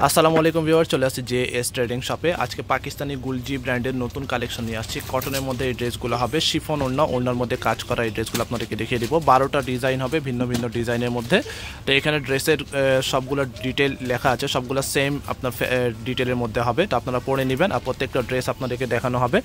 আসসালামু আলাইকুম ভিউয়ার, চলে আসছি জেএস ট্রেডিং শপে। আজকে পাকিস্তানি গুলজি ব্র্যান্ডের নতুন কালেকশন নিয়ে আসছি। কটনের মধ্যে এই ড্রেসগুলো হবে, শিফন ওড়নার মধ্যে কাজ করা এই ড্রেসগুলো আপনাদেরকে দেখিয়ে দিব। 12টা ডিজাইন হবে ভিন্ন ভিন্ন ডিজাইনের মধ্যে। তো এখানে ড্রেসের সবগুলো ডিটেল লেখা আছে, সবগুলো সেম আপনার ডিটেলের মধ্যে হবে। তো আপনারা পড়ে নেবেন আর প্রত্যেকটা ড্রেস আপনাদেরকে দেখানো হবে।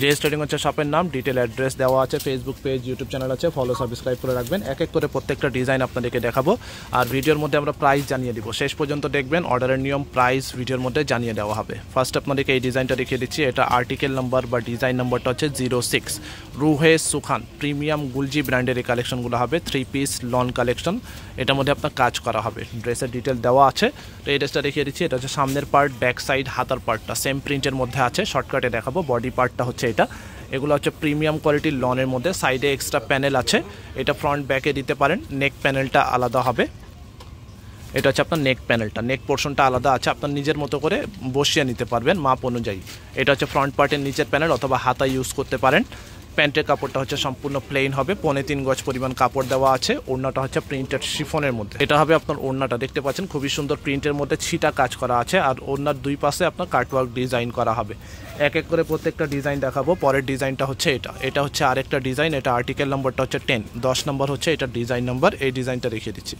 জেএস ট্রেডিং হচ্ছে শপের নাম, ডিটেল অ্যাড্রেস দেওয়া আছে, ফেসবুক পেজ, ইউটিউব চ্যানেল আছে, ফলো সাবস্ক্রাইব করে রাখবেন। এক এক করে প্রত্যেকটা ডিজাইন আপনাদেরকে দেখাবো আর ভিডিওর মধ্যে আমরা প্রাইস জানিয়ে দিব। শেষ পর্যন্ত দেখবেন, অর্ডারের নিয়ম প্রাইস ভিডিওর মধ্যে জানিয়ে দেওয়া হবে। ফার্স্ট আপনাদেরকে এই ডিজাইনটা দেখিয়ে দিচ্ছি। এটা আর্টিকেল নাম্বার বা ডিজাইন নাম্বারটা হচ্ছে 06। রুহে সুখান প্রিমিয়াম গুলজি ব্র্যান্ডের এই কালেকশনগুলো হবে। 3 পিস লন কালেকশন, এটার মধ্যে আপনার কাজ করা হবে। ড্রেসের ডিটেল দেওয়া আছে। তো এই ড্রেসটা দেখিয়ে দিচ্ছি। এটা হচ্ছে সামনের পার্ট, ব্যাক সাইড, হাতার পার্টটা সেম প্রিন্টের মধ্যে আছে। শর্টকাটে দেখাবো। বডি পার্টটা হচ্ছে এটা। এগুলো হচ্ছে প্রিমিয়াম কোয়ালিটির লনের মধ্যে। সাইডে এক্সট্রা প্যানেল আছে, এটা ফ্রন্ট ব্যাকে দিতে পারেন। নেক প্যানেলটা আলাদা হবে। এটা হচ্ছে আপনার নেক প্যানেলটা, নেক পোর্শনটা আলাদা আছে, আপনার নিজের মতো করে বসিয়ে নিতে পারবেন মাপ অনুযায়ী। এটা হচ্ছে ফ্রন্ট পার্টের নিচের প্যানেল, অথবা হাতা ইউজ করতে পারেন। প্যান্টের কাপড়টা হচ্ছে সম্পূর্ণ প্লেন হবে, 3.25 গজ পরিমাণ কাপড় দেওয়া আছে। ওড়নাটা হচ্ছে প্রিন্টেড শিফনের মধ্যে। এটা হবে আপনার ওড়নাটা, দেখতে পাচ্ছেন খুবই সুন্দর প্রিন্টের মধ্যে ছিটা কাজ করা আছে। আর ওড়নার দুই পাশে আপনার কাটওয়ার্ক ডিজাইন করা হবে। এক এক করে প্রত্যেকটা ডিজাইন দেখাবো। পরের ডিজাইনটা হচ্ছে এটা হচ্ছে আরেকটা ডিজাইন। এটা আর্টিকেল নম্বরটা হচ্ছে 10, 10 নম্বর হচ্ছে এটা ডিজাইন নম্বর। এই ডিজাইনটা রেখে দিচ্ছি।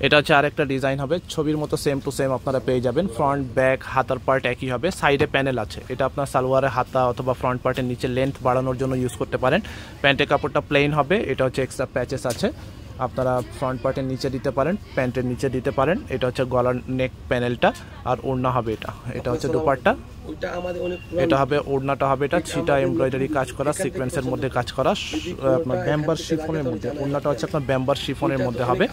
এটা হচ্ছে আরেকটা ডিজাইন হবে, ছবির মতো সেম টু সেম আপনারা পেয়ে যাবেন। ফ্রন্ট ব্যাক হাতার পার্ট একই হবে, সাইডে প্যানেল আছে। এটা আপনার সালোয়ারের হাতা অথবা ফ্রন্ট পার্টের নিচে লেন্থ বাড়ানোর জন্য ইউজ করতে পারেন। প্যান্টের কাপড়টা প্লেন হবে। এটা হচ্ছে এক্সট্রা প্যাচেস আছে, আপনারা ফ্রন্ট পার্টের নিচে দিতে পারেন, প্যান্টের নিচে দিতে পারেন। এটা হচ্ছে গলার নেক প্যানেলটা আর ওড়না হবে এটা হচ্ছে দুপাট্টা। এটা হবে ওড়নাটা হবে এটা ছিটা এমব্রয়ডারি কাজ করা, সিকোয়েন্সের মধ্যে কাজ করা, আপনার ব্যাম্বার শিফনের মধ্যে। ওড়নাটা হচ্ছে আপনার ব্যাম্বার শিফনের মধ্যে হবে।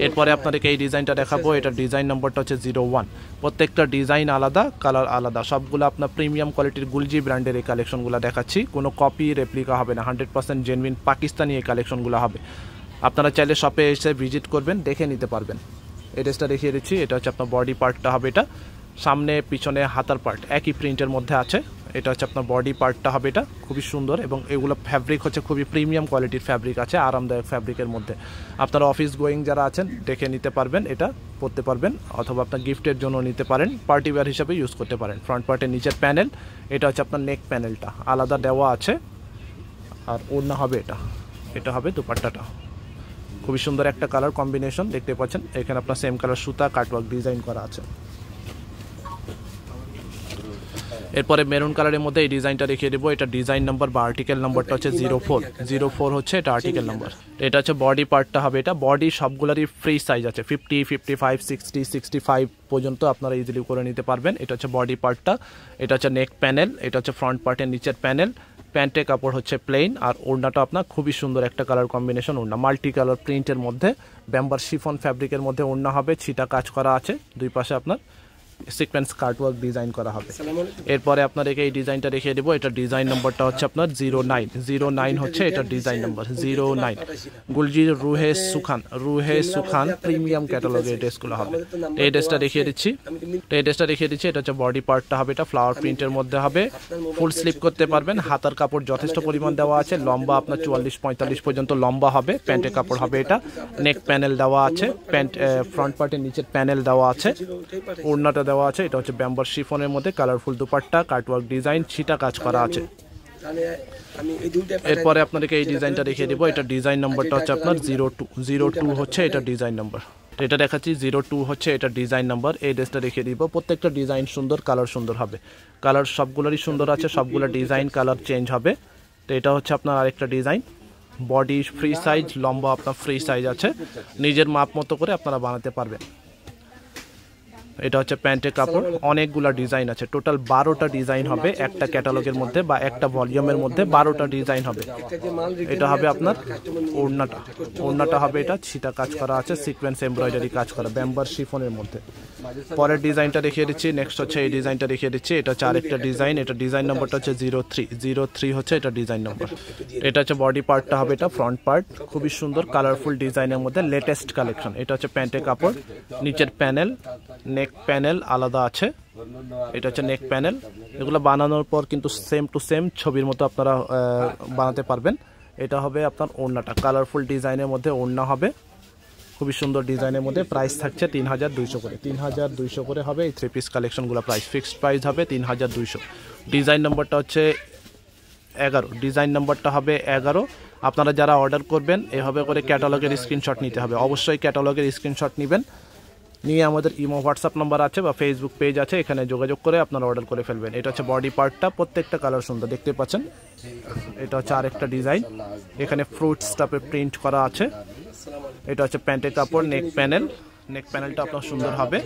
এরপরে আপনাদেরকে এই ডিজাইনটা দেখাবো। এটা ডিজাইন নম্বরটা হচ্ছে 01। প্রত্যেকটা ডিজাইন আলাদা, কালার আলাদা, সবগুলো আপনার প্রিমিয়াম কোয়ালিটির গুলজি ব্র্যান্ডের এই কালেকশনগুলো দেখাচ্ছি। কোনো কপি রেপ্লিকা হবে না, 100% জেনুইন পাকিস্তানি এই কালেকশনগুলো হবে। আপনারা চাইলে শপে এসে ভিজিট করবেন, দেখে নিতে পারবেন। এই ড্রেসটা দেখিয়ে দিচ্ছি। এটা হচ্ছে আপনার বডি পার্টটা হবে এটা, সামনে পিছনে হাতার পার্ট একই প্রিন্টের মধ্যে আছে। এটা হচ্ছে আপনার বডি পার্টটা হবে এটা, খুবই সুন্দর। এবং এগুলো ফ্যাব্রিক হচ্ছে খুবই প্রিমিয়াম কোয়ালিটির ফ্যাব্রিক আছে, আরামদায়ক ফ্যাব্রিকের মধ্যে। আপনারা অফিস গোয়িং যারা আছেন দেখে নিতে পারবেন, এটা পরতে পারবেন, অথবা আপনার গিফটের জন্য নিতে পারেন, পার্টি ওয়্যার হিসাবে ইউজ করতে পারেন। ফ্রন্ট পার্টের নিচের প্যানেল, এটা হচ্ছে আপনার নেক প্যানেলটা আলাদা দেওয়া আছে। আর ওড়না হবে এটা হবে দুপাট্টাটা। খুবই সুন্দর একটা কালার কম্বিনেশন দেখতে পাচ্ছেন। এখানে আপনার সেম কালার সুতা কাটওয়ার্ক ডিজাইন করা আছে। এরপরে মেরুন কালারের মধ্যে এই ডিজাইনটা দেখিয়ে দেবো। এটা ডিজাইন নাম্বার বা আর্টিকেল নাম্বারটা হচ্ছে 04 হচ্ছে এটা আর্টিকেল নাম্বার। এটা হচ্ছে বডি পার্টটা হবে এটা। বডি সবগুলোরই ফ্রি সাইজ আছে, 50, 55, 60, 65 পর্যন্ত আপনারা ইজিলি করে নিতে পারবেন। এটা হচ্ছে বডি পার্টটা। এটা হচ্ছে নেক প্যানেল। এটা হচ্ছে ফ্রন্ট পার্টের নিচের প্যানেল। প্যান্টের কাপড় হচ্ছে প্লেন। আর ওড়নাটা আপনার খুবই সুন্দর একটা কালার কম্বিনেশন ওড়না, মাল্টি কালার প্রিন্টের মধ্যে, ব্যাম্বার শিফন ফ্যাব্রিকের মধ্যে ওড়না হবে। ছিটা কাজ করা আছে, দুই পাশে আপনার সিকোয়েন্স কাটওয়ার্ক ডিজাইন করা হবে। এরপরে আপনাদেরকে এই ডিজাইনটা দেখিয়ে দেবো। এটা ডিজাইন নম্বরটা হচ্ছে আপনার 09 হচ্ছে এটা ডিজাইন নম্বর 09। গুলজি রুহে সুখান প্রিমিয়াম ক্যাটালগের ড্রেসগুলো হবে। এই ড্রেসটা দেখিয়ে দিচ্ছি। এটা হচ্ছে বডি পার্টটা হবে এটা, ফ্লাওয়ার প্রিন্টের মধ্যে হবে। ফুল স্লিপ করতে পারবেন। হাতার কাপড় যথেষ্ট পরিমাণ দেওয়া আছে, লম্বা আপনার 44-45 পর্যন্ত লম্বা হবে। প্যান্টের কাপড় হবে এটা। নেক প্যানেল দেওয়া আছে, ফ্রন্ট পার্টের নিচের প্যানেল দেওয়া আছে, ওড়নাটা দেওয়া আছে। এটা হচ্ছে ব্যাম্বার শিফনের মধ্যে কালারফুল দুপাট্টা, কাটওয়ার্ক ডিজাইন, ছিটা কাজ করা আছে। এরপরে আপনাদেরকে এই ডিজাইনটা দেখিয়ে দিব। এটা ডিজাইন নম্বরটা হচ্ছে আপনার 02 হচ্ছে এটা ডিজাইন নম্বর। এটা দেখাচ্ছি 02 হচ্ছে এটা ডিজাইন নাম্বার। এই ড্রেসটা দেখিয়ে দিব। প্রত্যেকটা ডিজাইন সুন্দর, কালার সুন্দর হবে। কালার সবগুলোরই সুন্দর আছে, সবগুলো ডিজাইন কালার চেঞ্জ হবে। তো এটা হচ্ছে আপনার আরেকটা ডিজাইন। বডি ফ্রি সাইজ, লম্বা আপনার ফ্রি সাইজ আছে, নিজের মাপ মতো করে আপনারা বানাতে পারবেন। এটা হচ্ছে প্যান্টের কাপড়। অনেকগুলা ডিজাইন আছে, টোটাল 12টা ডিজাইন হবে একটা ক্যাটালগের মধ্যে বা একটা ভলিউমের মধ্যে 12টা ডিজাইন হবে। এটা হবে আপনার ওড়নাটা হবে এটা, ছিটা কাজ করা আছে, সিকোয়েন্স এমব্রয়ডারি কাজ করা, ব্যাম্বার শিফনের মধ্যে। পরের ডিজাইনটা দেখিয়ে দিচ্ছি। নেক্সট হচ্ছে এই ডিজাইনটা দেখিয়ে দিচ্ছি। এটা হচ্ছে আরেকটা ডিজাইন। এটা ডিজাইন নম্বরটা হচ্ছে 03 হচ্ছে এটা ডিজাইন নম্বর। এটা হচ্ছে বডি পার্টটা হবে এটা, ফ্রন্ট পার্ট খুবই সুন্দর কালারফুল ডিজাইনের মধ্যে, লেটেস্ট কালেকশন। এটা হচ্ছে প্যান্টের কাপড়, নিচের প্যানেল, নেক প্যানেল আলাদা আছে। এটা হচ্ছে নেক প্যানেল। এগুলো বানানোর পর কিন্তু সেম টু সেম ছবির মতো আপনারা বানাতে পারবেন। এটা হবে আপনার ওড়নাটা, কালারফুল ডিজাইনের মধ্যে ওড়না হবে। খুবই সুন্দর ডিজাইনের মধ্যে, প্রাইস থাকছে 3200 করে, 3200 করে হবে এই 3 পিস কালেকশনগুলো। প্রাইস ফিক্সড প্রাইস হবে 3200। ডিজাইন নম্বরটা হচ্ছে 11, ডিজাইন নম্বরটা হবে 11। আপনারা যারা অর্ডার করবেন এভাবে করে ক্যাটালগের স্ক্রিনশট নিতে হবে, অবশ্যই ক্যাটালগের স্ক্রিনশট নেবেন, নিয়ে আমাদের ইমো হোয়াটসঅ্যাপ নাম্বার আছে বা ফেসবুক পেজ আছে, এখানে যোগাযোগ করে আপনারা অর্ডার করে ফেলবেন। এটা হচ্ছে বডি পার্টটা, প্রত্যেকটা কালার সুন্দর দেখতে পাচ্ছেন। এটা হচ্ছে আরেকটা ডিজাইন, এখানে ফ্রুটস টাইপে প্রিন্ট করা আছে। এটা হচ্ছে প্যান্টের কাপড়, নেক প্যানেল, নেক প্যানেলটা আপনার সুন্দর হবে।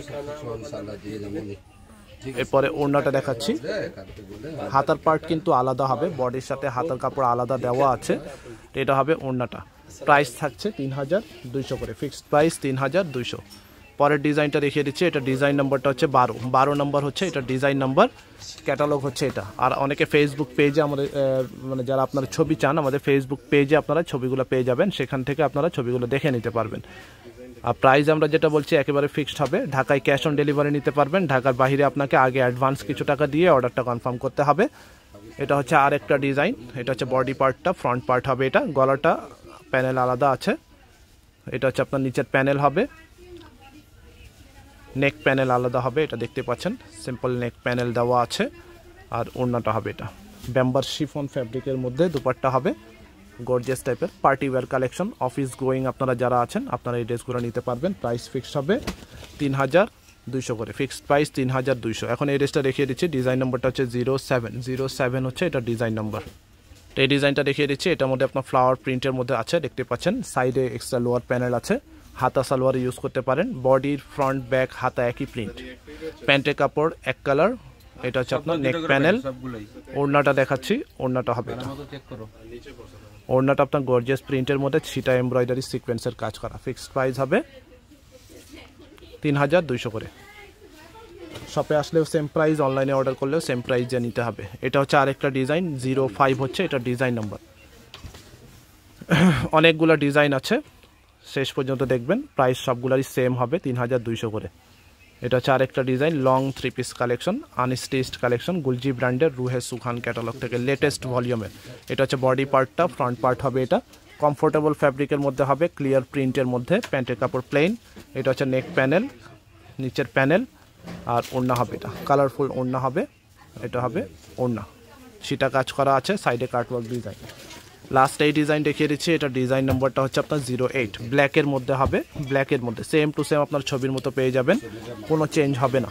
এরপরে ওড়নাটা দেখাচ্ছি, হাতার পার্ট কিন্তু আলাদা হবে, বডির সাথে হাতার কাপড় আলাদা দেওয়া আছে। এটা হবে ওড়নাটা, প্রাইস থাকছে 3200 করে, ফিক্সড প্রাইস 3200। পরের ডিজাইনটা দেখিয়ে দিচ্ছি, এটা ডিজাইন নাম্বারটা হচ্ছে 12 নম্বর হচ্ছে এটা ডিজাইন নাম্বার, ক্যাটালগ হচ্ছে এটা। আর অনেকে ফেসবুক পেজে আমাদের মানে যারা আপনারা ছবি চান, আমাদের ফেসবুক পেজে আপনারা ছবিগুলো পেয়ে যাবেন, সেখান থেকে আপনারা ছবিগুলো দেখে নিতে পারবেন। আর প্রাইস আমরা যেটা বলছি একেবারে ফিক্সড হবে। ঢাকায় ক্যাশ অন ডেলিভারি নিতে পারবেন, ঢাকার বাইরে আপনাকে আগে অ্যাডভান্স কিছু টাকা দিয়ে অর্ডারটা কনফার্ম করতে হবে। এটা হচ্ছে আরেকটা ডিজাইন, এটা হচ্ছে বডি পার্টটা, ফ্রন্ট পার্ট হবে এটা, গলাটা প্যানেল আলাদা আছে। এটা হচ্ছে আপনার নিচের প্যানেল হবে, নেক প্যানেল আলাদা হবে, এটা দেখতে পাচ্ছেন সিম্পল নেক প্যানেল দেওয়া আছে। আর ওড়নাটা হবে এটা ব্যাম্বার শিফন ফ্যাব্রিকের মধ্যে, দুপাট্টা হবে গর্জিয়াস টাইপের party wear collection. Office going আপনারা যারা আছেন আপনারা এই ড্রেসগুলো নিতে পারবেন। প্রাইস ফিক্সড হবে 3200 করে, ফিক্সড প্রাইস 3200। এখন এই ড্রেসটা দেখিয়ে দিচ্ছি, ডিজাইন নম্বরটা হচ্ছে 07 হচ্ছে এটা ডিজাইন নম্বর। এই ডিজাইনটা দেখিয়ে দিচ্ছি, এটার মধ্যে আপনার ফ্লাওয়ার প্রিন্টের মধ্যে আছে, দেখতে পাচ্ছেন সাইডে এক্সট্রা লোয়ার প্যানেল আছে, হাতা সালোয়ার ইউজ করতে পারেন, বডির ফ্রন্ট ব্যাক হাতা একই প্রিন্ট, প্যান্টের কাপড় এক কালার। এটা হচ্ছে আপনার নেক প্যানেল। ওড়নাটা দেখাচ্ছি, ওড়নাটা হবে এটা, ওড়নাটা আপনার গর্জিয়াস প্রিন্টের মধ্যে ছিটা এমব্রয়ডারি সিকোয়েন্সের কাজ করা। ফিক্সড প্রাইস হবে 3200 করে। শপে আসলেও সেম প্রাইস, অনলাইনে অর্ডার করলেও সেম প্রাইস দিয়ে নিতে হবে। এটা হচ্ছে আরেকটা ডিজাইন, 05 হচ্ছে এটা ডিজাইন নাম্বার। অনেকগুলো ডিজাইন আছে, শেষ পর্যন্ত দেখবেন, প্রাইস সবগুলোরই সেম হবে 3200 করে। এটা হচ্ছে আরেকটা design, long 3 piece collection, unstitched collection, গুলজি ব্র্যান্ডের, রুহে সুখান ক্যাটালগ থেকে লেটেস্ট ভলিউমের। এটা হচ্ছে বডি পার্টটা, ফ্রন্ট পার্ট হবে এটা, কমফোর্টেবল ফ্যাব্রিকের মধ্যে হবে, ক্লিয়ার প্রিন্টের মধ্যে, প্যান্টের কাপড় প্লেন। এটা হচ্ছে নেক প্যানেল, নিচের প্যানেল। আর ওড়না হবে এটা কালারফুল ওড়না হবে, এটা হবে ওড়না, সেটা কাজ করা আছে, সাইডে কাটওয়ার্ক ডিজাইন। লাস্ট এই ডিজাইন দেখিয়ে দিচ্ছি, এটা ডিজাইন নম্বরটা হচ্ছে আপনার 08, ব্ল্যাকের মধ্যে হবে, ব্ল্যাকের মধ্যে সেম টু সেম আপনার ছবির মতো পেয়ে যাবেন, কোনো চেঞ্জ হবে না।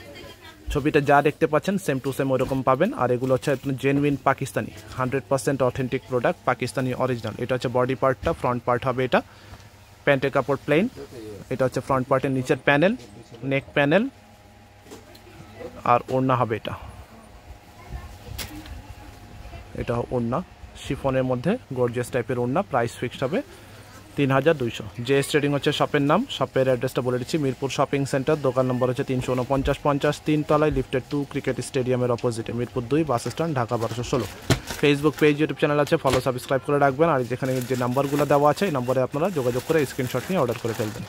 ছবিটা যা দেখতে পাচ্ছেন সেম টু সেম ওরকম পাবেন। আর এগুলো হচ্ছে আপনার genuine Pakistani, 100% authentic product, Pakistani original. এটা হচ্ছে বডি পার্টটা, ফ্রন্ট পার্ট হবে এটা, প্যান্টের কাপড় প্লেন। এটা হচ্ছে ফ্রন্ট পার্টের নিচের প্যানেল, নেক প্যানেল। আর ওড়না হবে এটা, এটা ওড়না শিফনের মধ্যে গর্জিয়াস টাইপের ওড়না। প্রাইস ফিক্সড হবে 3200। জেএস ট্রেডিং হচ্ছে শপের নাম। শপের অ্যাড্রেসটা বলে দিচ্ছি, মিরপুর শপিং সেন্টার, দোকান নম্বর হচ্ছে 34950, 3 তলায়, লিফটেড 2, ক্রিকেট স্টেডিয়ামের অপোজিটে, Mirpur 2 bus stand, Dhaka 1216। Facebook page, YouTube channel আছে, ফলো সাবস্ক্রাইব করে রাখবেন। আর যেখানে যে নাম্বারগুলো দেওয়া আছে এই নম্বরে আপনারা যোগাযোগ করে স্ক্রিনশট নিয়ে অর্ডার করে ফেলবেন।